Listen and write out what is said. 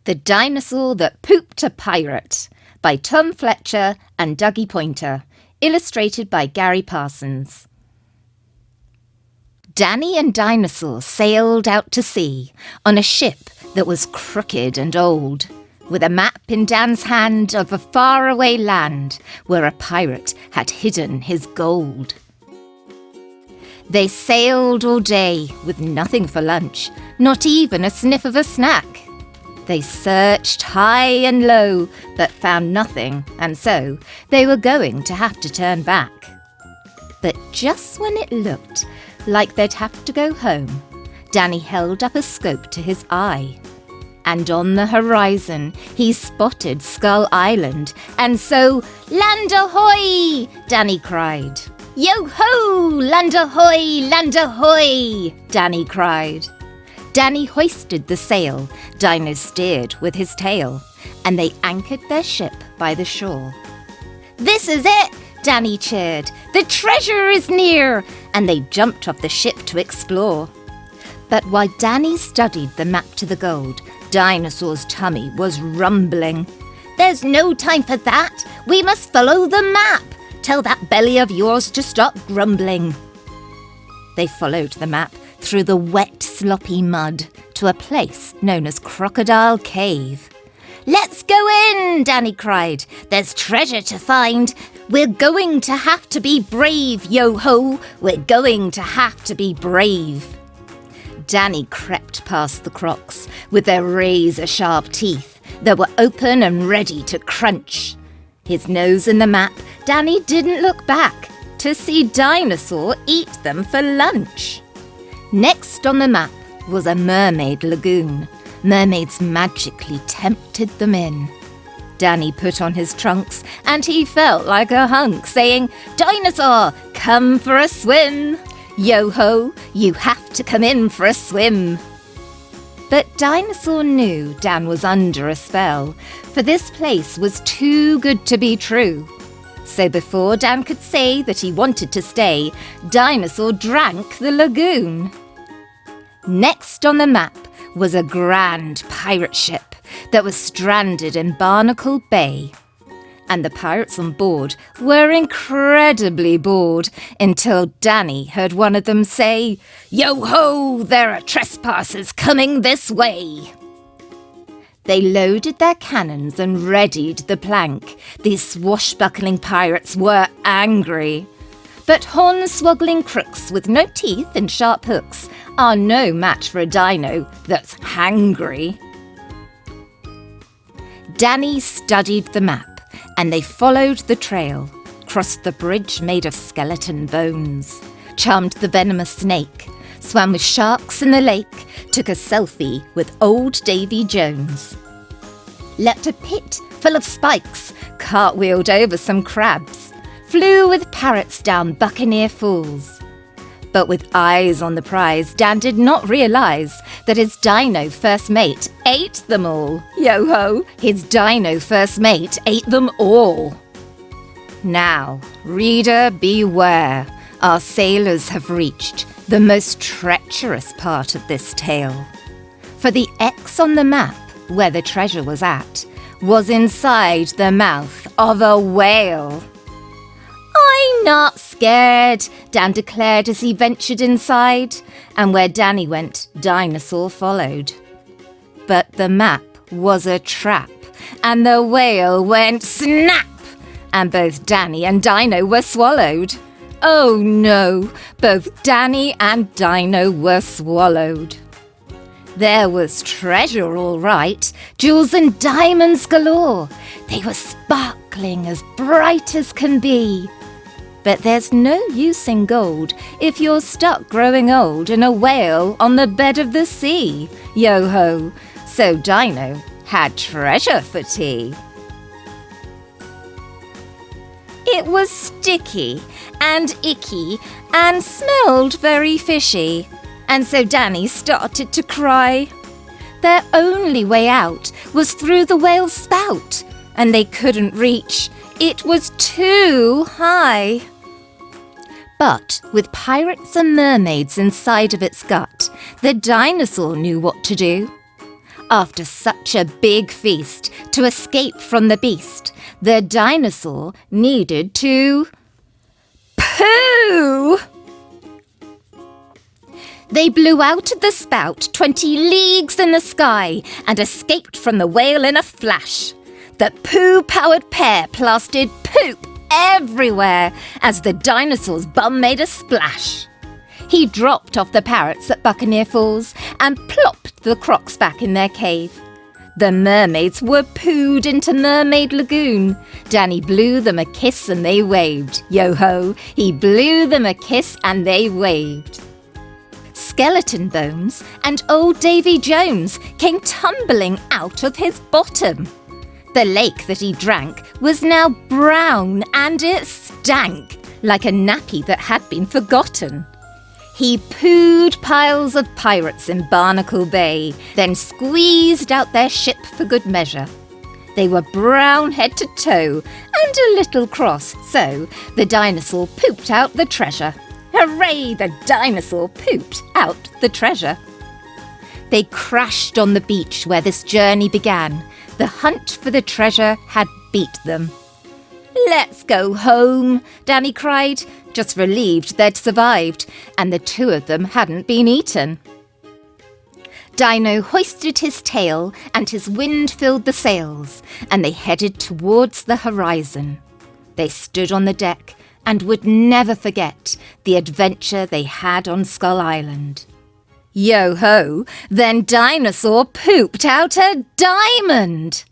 The Dinosaur That Pooped a Pirate by Tom Fletcher and Dougie Poynter, illustrated by Gary Parsons. Danny and Dinosaur sailed out to sea on a ship that was crooked and old, with a map in Dan's hand of a faraway land where a pirate had hidden his gold. They sailed all day with nothing for lunch, not even a sniff of a snack. They searched high and low, but found nothing, and so they were going to have to turn back. But just when it looked like they'd have to go home, Danny held up a scope to his eye. And on the horizon he spotted Skull Island, and so, "Land ahoy!" Danny cried. "Yo-ho! Land ahoy! Land ahoy!" Danny cried. Danny hoisted the sail, Dino steered with his tail, and they anchored their ship by the shore. "This is it!" Danny cheered. "The treasure is near!" And they jumped off the ship to explore. But while Danny studied the map to the gold, Dinosaur's tummy was rumbling. "There's no time for that! We must follow the map! Tell that belly of yours to stop grumbling!" They followed the map through the wet, sloppy mud to a place known as Crocodile Cave. "Let's go in!" Danny cried. "There's treasure to find. We're going to have to be brave, yo-ho! We're going to have to be brave." Danny crept past the crocs with their razor-sharp teeth that were open and ready to crunch. His nose in the map, Danny didn't look back to see Dinosaur eat them for lunch. Next on the map was a mermaid lagoon. Mermaids magically tempted them in. Danny put on his trunks and he felt like a hunk, saying, "Dinosaur, come for a swim! Yo-ho, you have to come in for a swim!" But Dinosaur knew Dan was under a spell, for this place was too good to be true. So before Dan could say that he wanted to stay, Dinosaur drank the lagoon. Next on the map was a grand pirate ship that was stranded in Barnacle Bay. And the pirates on board were incredibly bored until Danny heard one of them say, "Yo-ho, there are trespassers coming this way." They loaded their cannons and readied the plank. These swashbuckling pirates were angry. But horn-swoggling crooks with no teeth and sharp hooks are no match for a dino that's hangry. Danny studied the map, and they followed the trail, crossed the bridge made of skeleton bones, charmed the venomous snake, swam with sharks in the lake, took a selfie with old Davy Jones, leapt a pit full of spikes, cartwheeled over some crabs, flew with parrots down Buccaneer Falls. But with eyes on the prize, Dan did not realise that his dino first mate ate them all. Yo-ho, his dino first mate ate them all. Now, reader, beware. Our sailors have reached the most treacherous part of this tale. For the X on the map, where the treasure was at, was inside the mouth of a whale. "I'm not scared," Dan declared as he ventured inside, and where Danny went, Dinosaur followed. But the map was a trap, and the whale went snap, and both Danny and Dino were swallowed. Oh no, both Danny and Dino were swallowed. There was treasure all right, jewels and diamonds galore. They were sparkling as bright as can be. But there's no use in gold if you're stuck growing old in a whale on the bed of the sea. Yo-ho, so Dino had treasure for tea. It was sticky and icky and smelled very fishy, and so Danny started to cry. Their only way out was through the whale's spout, and they couldn't reach. It was too high. But with pirates and mermaids inside of its gut, the dinosaur knew what to do. After such a big feast, to escape from the beast, the dinosaur needed to poo! They blew out of the spout 20 leagues in the sky and escaped from the whale in a flash. The poo-powered pair plastered poop everywhere as the dinosaur's bum made a splash. He dropped off the parrots at Buccaneer Falls and plopped the crocs back in their cave. The mermaids were pooed into Mermaid Lagoon. Danny blew them a kiss and they waved. Yo-ho, he blew them a kiss and they waved. Skeleton Bones and old Davy Jones came tumbling out of his bottom. The lake that he drank was now brown and it stank like a nappy that had been forgotten. He pooed piles of pirates in Barnacle Bay, then squeezed out their ship for good measure. They were brown head to toe and a little cross, so the dinosaur pooped out the treasure. Hooray, the dinosaur pooped out the treasure. They crashed on the beach where this journey began. The hunt for the treasure had beat them. "Let's go home," Danny cried, just relieved they'd survived, and the two of them hadn't been eaten. Dino hoisted his tail and his wind filled the sails, and they headed towards the horizon. They stood on the deck and would never forget the adventure they had on Skull Island. Yo-ho, then Dinosaur pooped out a diamond!